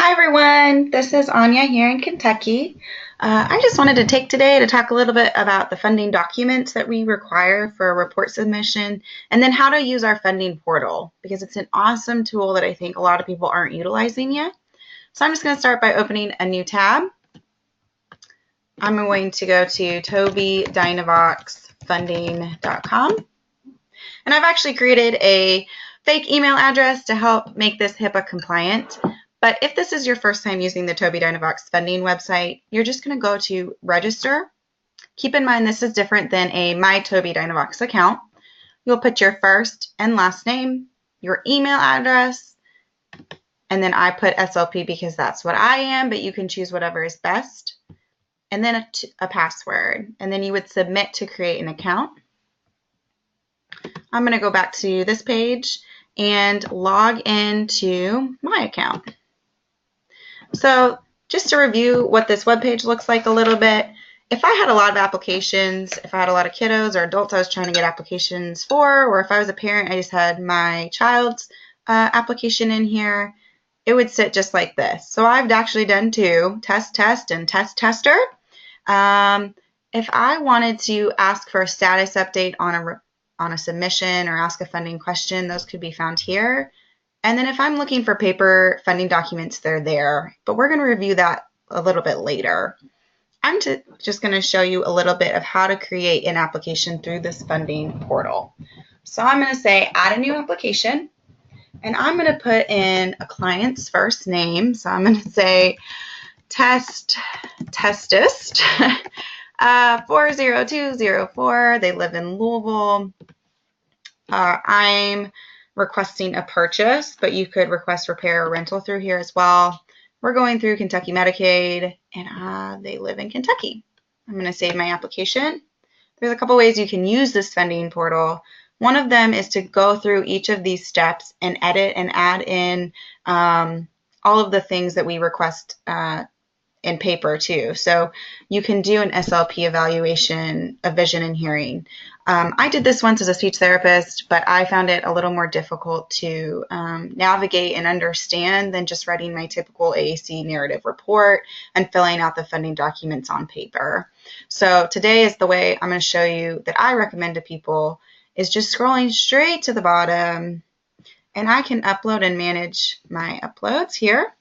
Hi everyone, this is Anya here in Kentucky. I just wanted to take today to talk a little bit about the funding documents that we require for a report submission and then how to use our funding portal because it's an awesome tool that I think a lot of people aren't utilizing yet. So I'm just going to start by opening a new tab. I'm going to go to tobydynavoxfunding.com and I've actually created a fake email address to help make this HIPAA compliant. But if this is your first time using the Tobii Dynavox funding website, you're just going to go to register. Keep in mind this is different than a My Tobii Dynavox account. You'll put your first and last name, your email address, and then I put SLP because that's what I am, but you can choose whatever is best, and then a password. And then you would submit to create an account. I'm going to go back to this page and log into my account. So just to review what this webpage looks like a little bit, if I had a lot of applications, if I had a lot of kiddos or adults I was trying to get applications for, or if I was a parent, I just had my child's application in here, it would sit just like this. So I've actually done two, test, and tester. If I wanted to ask for a status update on a submission or ask a funding question, those could be found here. And then if I'm looking for paper funding documents, they're there, but we're going to review that a little bit later. I'm just going to show you a little bit of how to create an application through this funding portal. So I'm going to say add a new application, and I'm going to put in a client's first name. So I'm going to say Testist 40204. They live in Louisville. I'm requesting a purchase, but you could request repair or rental through here as well. We're going through Kentucky Medicaid, and they live in Kentucky. I'm going to save my application. There's a couple ways you can use this funding portal. One of them is to go through each of these steps and edit and add in all of the things that we request in paper too. So you can do an SLP evaluation of vision and hearing. I did this once as a speech therapist, but I found it a little more difficult to navigate and understand than just writing my typical AAC narrative report and filling out the funding documents on paper. So today is the way I'm going to show you that I recommend to people is just scrolling straight to the bottom, and I can upload and manage my uploads here.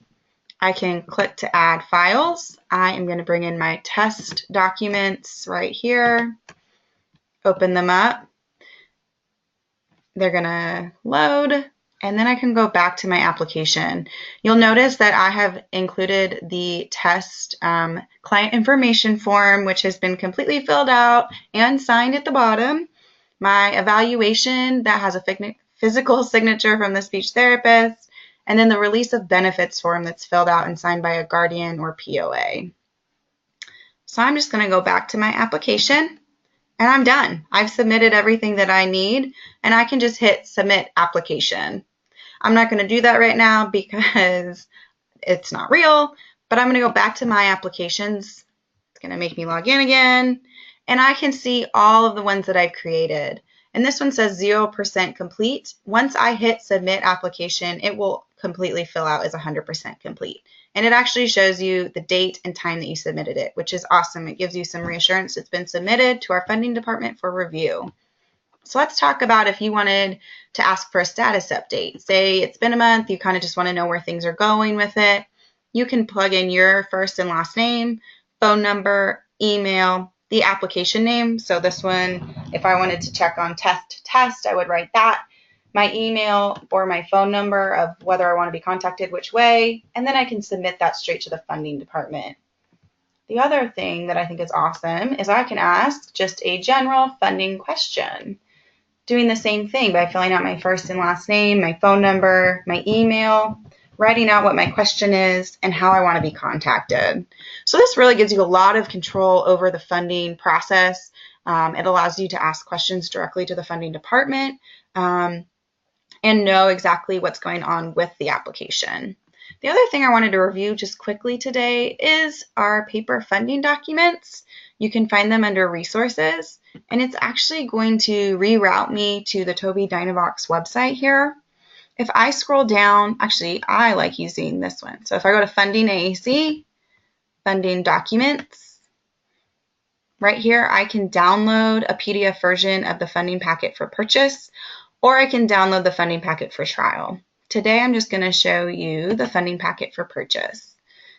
I can click to add files. I am going to bring in my test documents right here, open them up. They're going to load, and then I can go back to my application. You'll notice that I have included the test client information form, which has been completely filled out and signed at the bottom. My evaluation that has a physical signature from the speech therapist, and then the release of benefits form that's filled out and signed by a guardian or POA. So I'm just going to go back to my application, and I'm done. I've submitted everything that I need, and I can just hit submit application. I'm not going to do that right now because it's not real, but I'm going to go back to my applications. It's going to make me log in again, and I can see all of the ones that I've created. And this one says 0% complete. Once I hit submit application, it will completely fill out as 100% complete. And it actually shows you the date and time that you submitted it, which is awesome. It gives you some reassurance it's been submitted to our funding department for review. So let's talk about if you wanted to ask for a status update. Say it's been a month, you kind of just want to know where things are going with it. You can plug in your first and last name, phone number, email, the application name. So this one, if I wanted to check on test, I would write that, my email or my phone number of whether I want to be contacted which way, and then I can submit that straight to the funding department. The other thing that I think is awesome is I can ask just a general funding question, doing the same thing by filling out my first and last name, my phone number, my email, writing out what my question is and how I want to be contacted. So this really gives you a lot of control over the funding process. It allows you to ask questions directly to the funding department and know exactly what's going on with the application. The other thing I wanted to review just quickly today is our paper funding documents. You can find them under resources, and it's actually going to reroute me to the Tobii Dynavox website here. if I scroll down, actually, I like using this one. So if I go to Funding AAC, Funding Documents, right here, I can download a PDF version of the funding packet for purchase, or I can download the funding packet for trial. Today, I'm just going to show you the funding packet for purchase.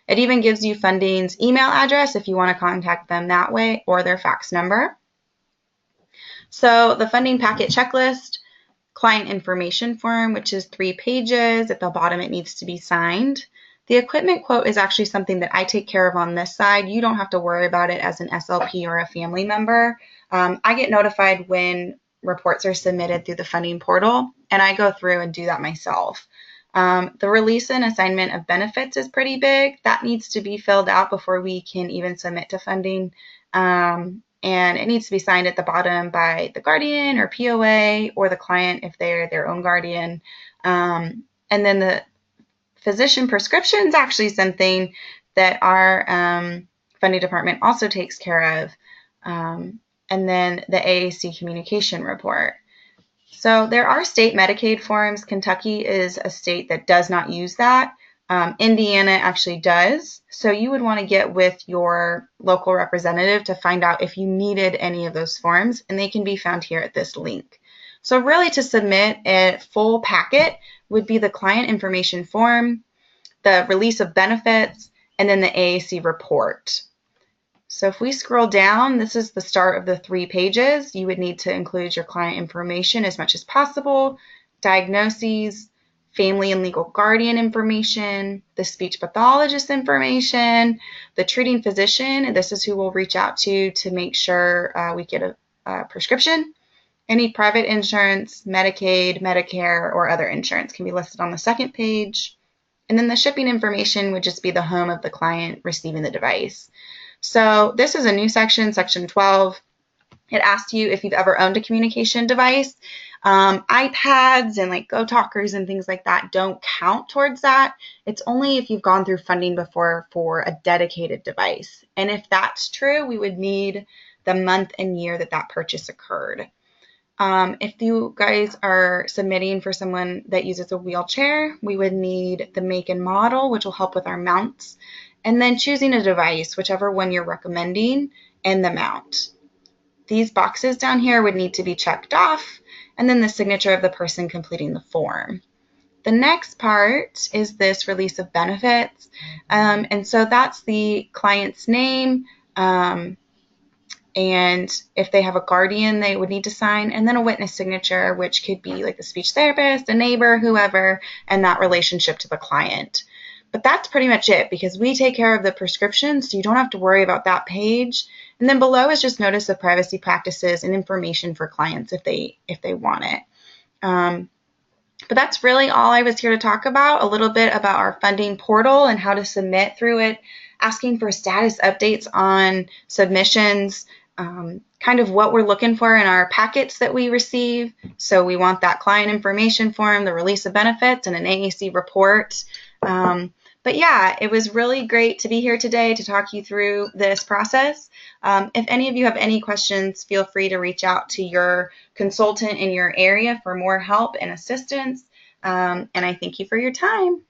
It even gives you funding's email address if you want to contact them that way, or their fax number. So the funding packet checklist, client information form, which is 3 pages. At the bottom, it needs to be signed. The equipment quote is actually something that I take care of on this side. You don't have to worry about it as an SLP or a family member. I get notified when reports are submitted through the funding portal, and I go through and do that myself. The release and assignment of benefits is pretty big. That needs to be filled out before we can even submit to funding. And it needs to be signed at the bottom by the guardian or POA or the client if they're their own guardian. And then the physician prescription is actually something that our funding department also takes care of. And then the AAC communication report. So there are state Medicaid forms. Kentucky is a state that does not use that. Indiana actually does. So you would want to get with your local representative to find out if you needed any of those forms, and they can be found here at this link. So really, to submit a full packet would be the client information form, the release of benefits, and then the AAC report. So if we scroll down, this is the start of the 3 pages. You would need to include your client information as much as possible, diagnoses, family and legal guardian information, the speech pathologist information, the treating physician, and this is who we'll reach out to make sure we get a prescription. Any private insurance, Medicaid, Medicare, or other insurance can be listed on the 2nd page. And then the shipping information would just be the home of the client receiving the device. So this is a new section, section 12. It asks you if you've ever owned a communication device. iPads and like GoTalkers and things like that don't count towards that. It's only if you've gone through funding before for a dedicated device. And if that's true, we would need the month and year that that purchase occurred. If you guys are submitting for someone that uses a wheelchair, we would need the make and model, which will help with our mounts, and then choosing a device, whichever one you're recommending, and the mount. These boxes down here would need to be checked off, and then the signature of the person completing the form. The next part is this release of benefits, and so that's the client's name, and if they have a guardian, they would need to sign, and then a witness signature, which could be like a speech therapist, a neighbor, whoever, and that relationship to the client. But that's pretty much it, because we take care of the prescription, so you don't have to worry about that page. And then below is just notice of privacy practices and information for clients if they want it. But that's really all I was here to talk about, a little bit about our funding portal and how to submit through it, asking for status updates on submissions, kind of what we're looking for in our packets that we receive. So we want that client information form, the release of benefits, and an AAC report. But yeah, it was really great to be here today to talk you through this process. If any of you have any questions, feel free to reach out to your consultant in your area for more help and assistance. And I thank you for your time.